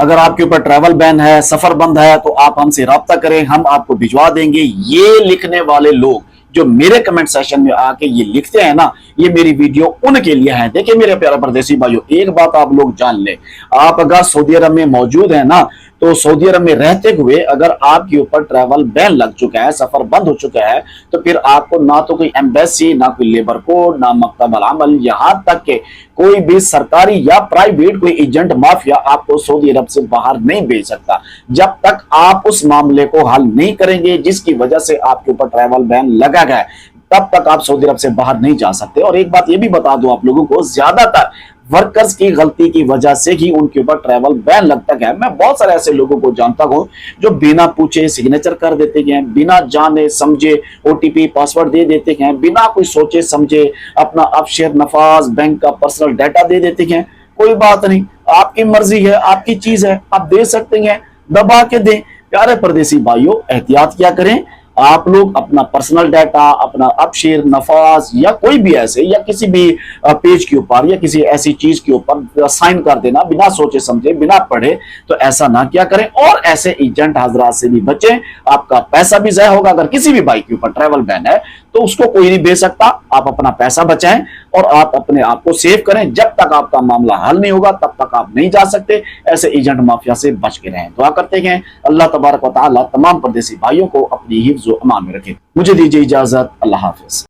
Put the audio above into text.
اگر آپ کے اوپر ٹریول بین ہے، سفر بند ہے، تو آپ ہم سے رابطہ کریں، ہم آپ کو بھجوا دیں گے۔ یہ لکھنے والے لوگ جو میرے کمنٹ سیشن میں آ کے یہ لکھتے ہیں نا، یہ میری ویڈیو ان کے لیے ہے۔ دیکھیں میرے پیارے پردیسی بھائیو، ایک بات آپ لوگ جان لیں، آپ اگر سعودی عرب میں موجود ہیں نا، تو سعودی عرب میں رہتے ہوئے اگر آپ کے اوپر ٹریول بین لگ چکا ہے، سفر بند ہو چکا ہے، تو پھر آپ کو نہ تو کوئی ایمبیسی، نہ کوئی لیبر کوڈ، نہ مکتب العمل، یہاں تک کہ کوئی بھی سرکاری یا پرائیویٹ کوئی ایجنٹ مافیا آپ کو سعودی عرب سے باہر نہیں بھیج سکتا جب تک آپ اس معاملے کو حل نہیں کریں گے جس کی وجہ سے آپ کے اوپر ٹریول بین لگا گیا ہے۔ تب تک آپ سعودی عرب سے باہر نہیں جا سکتے۔ اور ایک بات یہ بھی بتا دوں آپ لوگوں کو، زیادہ تر ورکرز کی غلطی کی وجہ سے ہی ان کے اوپر ٹریول بین لگتا گیا۔ میں بہت سارے ایسے لوگوں کو جانتا ہوں جو بنا پوچھے سگنیچر کر دیتے ہیں، بنا جانے سمجھے او ٹی پی پاسورڈ دے دیتے ہیں، بنا کوئی سوچے سمجھے اپنا افشیر نفاذ بینک کا پرسنل ڈیٹا دے دیتے ہیں۔ کوئی بات نہیں، آپ کی مرضی ہے، آپ کی چیز ہے، آپ دے سکتے ہیں، دبا کے دیں۔ پیارے پردیسی بھائیوں، احتیاط کیا کریں، آپ لوگ اپنا پرسنل ڈیٹا، اپنا ابشیر نفاذ یا کوئی بھی ایسے یا کسی بھی پیج کے اوپر یا کسی ایسی چیز کے اوپر سائن کر دینا بنا سوچے سمجھے، بنا پڑھے، تو ایسا نہ کیا کریں۔ اور ایسے ایجنٹ حضرات سے بھی بچیں، آپ کا پیسہ بھی ضائع ہوگا۔ اگر کسی بھی بھائی کے اوپر ٹریول بین ہے تو اس کو کوئی نہیں بھیج سکتا۔ آپ اپنا پیسہ بچائیں اور آپ اپنے آپ کو سیو کریں۔ جب تک آپ کا معاملہ حل نہیں ہوگا تب تک آپ نہیں جا سکتے۔ ایسے ایجنٹ مافیا سے بچ کے رہیں۔ دعا کرتے ہیں اللہ تبارک و تعالی تمام پردیسی بھائیوں کو اپنی حفظ و امان میں رکھے۔ مجھے دیجیے اجازت، اللہ حافظ۔